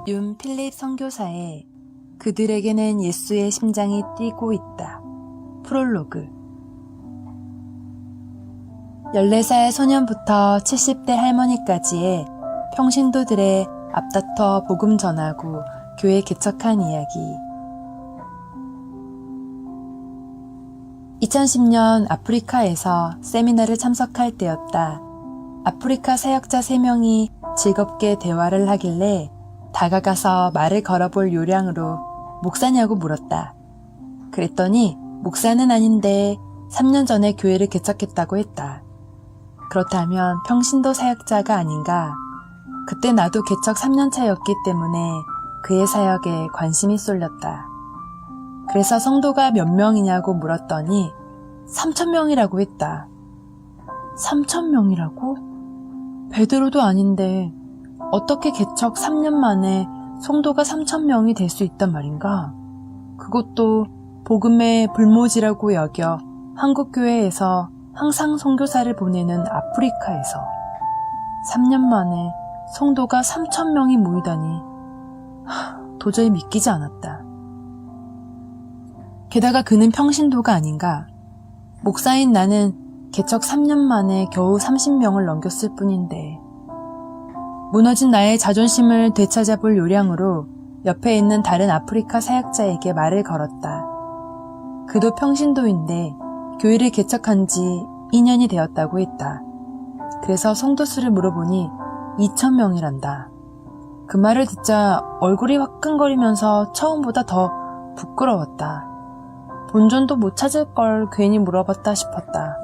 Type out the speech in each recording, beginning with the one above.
윤 필립 선교사의 그들에게는 예수의 심장이 뛰고 있다. 프롤로그. 14살 소년부터 70대 할머니까지의 평신도들의 앞다퉈 복음 전하고 교회 개척한 이야기. 2010년 아프리카에서 세미나를 참석할 때였다. 아프리카 사역자 3명이 즐겁게 대화를 하길래 다가가서 말을 걸어볼 요량으로 목사냐고 물었다. 그랬더니 목사는 아닌데 3년 전에 교회를 개척했다고 했다. 그렇다면 평신도 사역자가 아닌가? 그때 나도 개척 3년 차였기 때문에 그의 사역에 관심이 쏠렸다. 그래서 성도가 몇 명이냐고 물었더니 3,000명이라고 했다. 3,000명이라고? 베드로도 아닌데 어떻게 개척 3년 만에 성도가 3,000명이 될 수 있단 말인가? 그것도 복음의 불모지라고 여겨 한국교회에서 항상 선교사를 보내는 아프리카에서 3년 만에 성도가 3,000명이 모이다니 도저히 믿기지 않았다. 게다가 그는 평신도가 아닌가? 목사인 나는 개척 3년 만에 겨우 30명을 넘겼을 뿐인데 무너진 나의 자존심을 되찾아볼 요량으로 옆에 있는 다른 아프리카 사역자에게 말을 걸었다. 그도 평신도인데 교회를 개척한 지 2년이 되었다고 했다. 그래서 성도 수를 물어보니 2,000명이란다. 그 말을 듣자 얼굴이 화끈거리면서 처음보다 더 부끄러웠다. 본전도 못 찾을 걸 괜히 물어봤다 싶었다.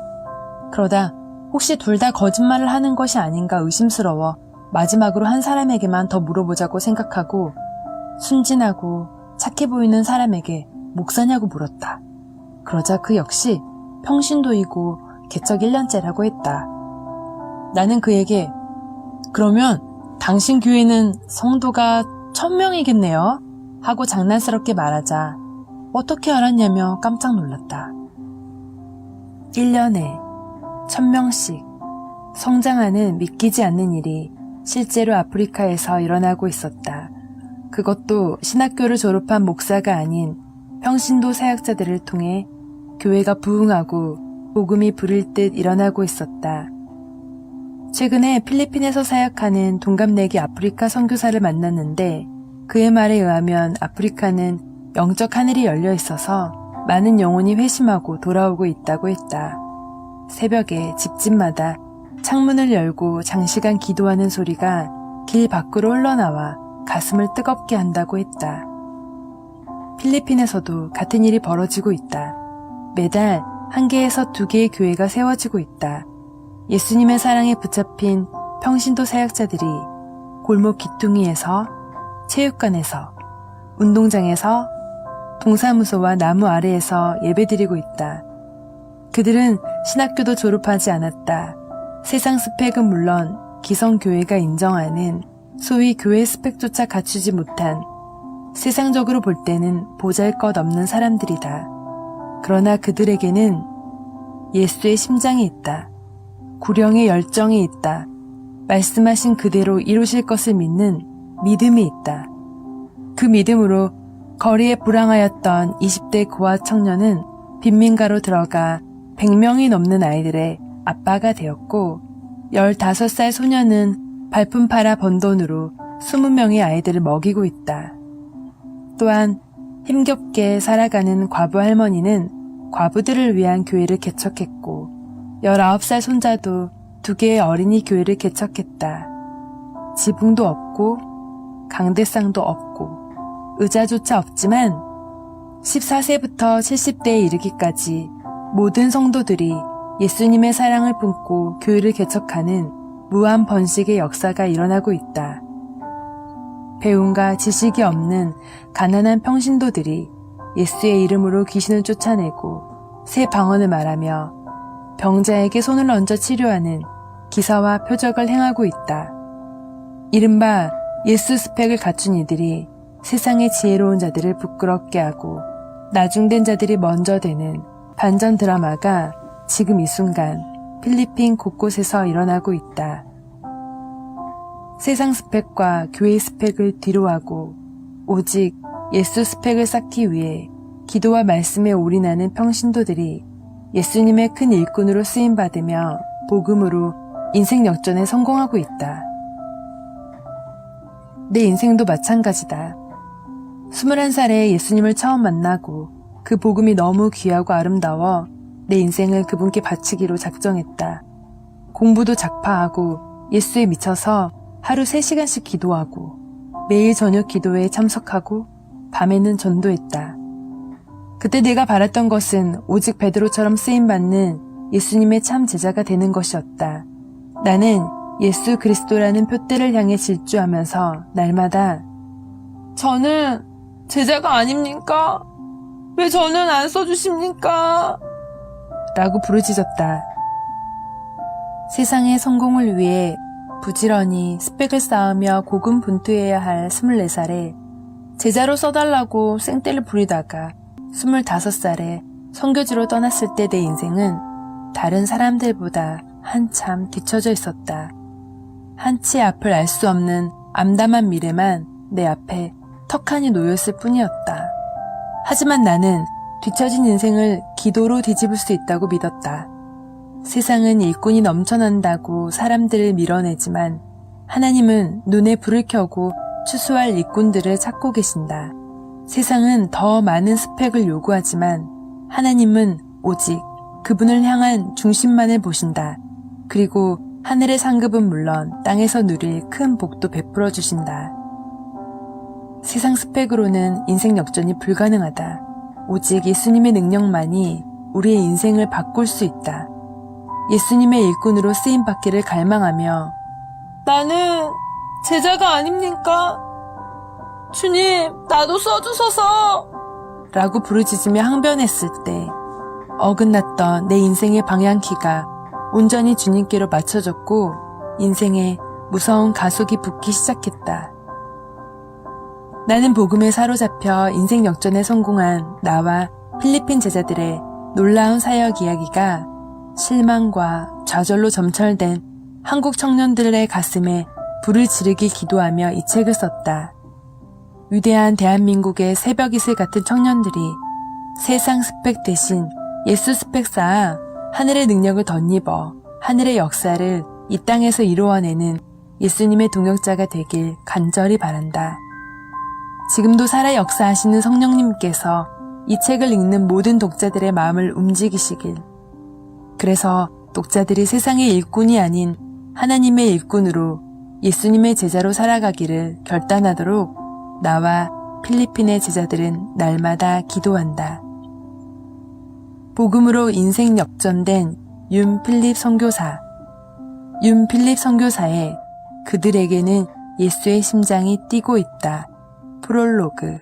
그러다 혹시 둘 다 거짓말을 하는 것이 아닌가 의심스러워 마지막으로 한 사람에게만 더 물어보자고 생각하고 순진하고 착해 보이는 사람에게 목사냐고 물었다. 그러자 그 역시 평신도이고 개척 1년째라고 했다. 나는 그에게 그러면 당신 교회는 성도가 1,000명이겠네요? 하고 장난스럽게 말하자 어떻게 알았냐며 깜짝 놀랐다. 1년에 1,000명씩 성장하는 믿기지 않는 일이 실제로 아프리카에서 일어나고 있었다. 그것도 신학교를 졸업한 목사가 아닌 평신도 사역자들을 통해 교회가 부흥하고 복음이 부를 듯 일어나고 있었다. 최근에 필리핀에서 사역하는 동갑내기 아프리카 선교사를 만났는데 그의 말에 의하면 아프리카는 영적 하늘이 열려 있어서 많은 영혼이 회심하고 돌아오고 있다고 했다. 새벽에 집집마다 창문을 열고 장시간 기도하는 소리가 길 밖으로 흘러나와 가슴을 뜨겁게 한다고 했다. 필리핀에서도 같은 일이 벌어지고 있다. 매달 1개에서 2개의 교회가 세워지고 있다. 예수님의 사랑에 붙잡힌 평신도 사역자들이 골목 기퉁이에서, 체육관에서, 운동장에서, 동사무소와 나무 아래에서 예배드리고 있다. 그들은 신학교도 졸업하지 않았다. 세상 스펙은 물론 기성교회가 인정하는 소위 교회 스펙조차 갖추지 못한 세상적으로 볼 때는 보잘것없는 사람들이다. 그러나 그들에게는 예수의 심장이 있다. 구령의 열정이 있다. 말씀하신 그대로 이루실 것을 믿는 믿음이 있다. 그 믿음으로 거리에 불황하였던 20대 고아 청년은 빈민가로 들어가 100명이 넘는 아이들의 아빠가 되었고 15살 소년은 발품 팔아 번 돈으로 20명의 아이들을 먹이고 있다. 또한 힘겹게 살아가는 과부 할머니는 과부들을 위한 교회를 개척했고 19살 손자도 2개의 어린이 교회를 개척했다. 지붕도 없고 강대상도 없고 의자조차 없지만 14세부터 70대에 이르기까지 모든 성도들이 예수님의 사랑을 품고 교회를 개척하는 무한 번식의 역사가 일어나고 있다. 배움과 지식이 없는 가난한 평신도들이 예수의 이름으로 귀신을 쫓아내고 새 방언을 말하며 병자에게 손을 얹어 치료하는 기사와 표적을 행하고 있다. 이른바 예수 스펙을 갖춘 이들이 세상의 지혜로운 자들을 부끄럽게 하고 나중된 자들이 먼저 되는 반전 드라마가 지금 이 순간 필리핀 곳곳에서 일어나고 있다. 세상 스펙과 교회 스펙을 뒤로하고 오직 예수 스펙을 쌓기 위해 기도와 말씀에 올인하는 평신도들이 예수님의 큰 일꾼으로 쓰임받으며 복음으로 인생 역전에 성공하고 있다. 내 인생도 마찬가지다. 21살에 예수님을 처음 만나고 그 복음이 너무 귀하고 아름다워 내 인생을 그분께 바치기로 작정했다. 공부도 작파하고 예수에 미쳐서 하루 3시간씩 기도하고 매일 저녁 기도회에 참석하고 밤에는 전도했다. 그때 내가 바랐던 것은 오직 베드로처럼 쓰임받는 예수님의 참 제자가 되는 것이었다. 나는 예수 그리스도라는 표대를 향해 질주하면서 날마다 저는 제자가 아닙니까? 왜 저는 안 써주십니까? 라고 부르짖었다. 세상의 성공을 위해 부지런히 스펙을 쌓으며 고군분투해야 할 24살에 제자로 써달라고 생떼를 부리다가 25살에 선교지로 떠났을 때 내 인생은 다른 사람들보다 한참 뒤처져 있었다. 한치 앞을 알 수 없는 암담한 미래만 내 앞에 턱하니 놓였을 뿐이었다. 하지만 나는 뒤처진 인생을 기도로 뒤집을 수 있다고 믿었다. 세상은 일꾼이 넘쳐난다고 사람들을 밀어내지만 하나님은 눈에 불을 켜고 추수할 일꾼들을 찾고 계신다. 세상은 더 많은 스펙을 요구하지만 하나님은 오직 그분을 향한 중심만을 보신다. 그리고 하늘의 상급은 물론 땅에서 누릴 큰 복도 베풀어 주신다. 세상 스펙으로는 인생 역전이 불가능하다. 오직 예수님의 능력만이 우리의 인생을 바꿀 수 있다. 예수님의 일꾼으로 쓰임받기를 갈망하며 나는 제자가 아닙니까? 주님, 나도 써주소서! 라고 부르짖으며 항변했을 때 어긋났던 내 인생의 방향키가 온전히 주님께로 맞춰졌고 인생에 무서운 가속이 붙기 시작했다. 나는 복음에 사로잡혀 인생 역전에 성공한 나와 필리핀 제자들의 놀라운 사역 이야기가 실망과 좌절로 점철된 한국 청년들의 가슴에 불을 지르기 기도하며 이 책을 썼다. 위대한 대한민국의 새벽이슬 같은 청년들이 세상 스펙 대신 예수 스펙 쌓아 하늘의 능력을 덧입어 하늘의 역사를 이 땅에서 이루어내는 예수님의 동역자가 되길 간절히 바란다. 지금도 살아 역사하시는 성령님께서 이 책을 읽는 모든 독자들의 마음을 움직이시길. 그래서 독자들이 세상의 일꾼이 아닌 하나님의 일꾼으로 예수님의 제자로 살아가기를 결단하도록 나와 필리핀의 제자들은 날마다 기도한다. 복음으로 인생 역전된 윤필립 선교사. 윤필립 선교사의 그들에게는 예수의 심장이 뛰고 있다. 프롤로그.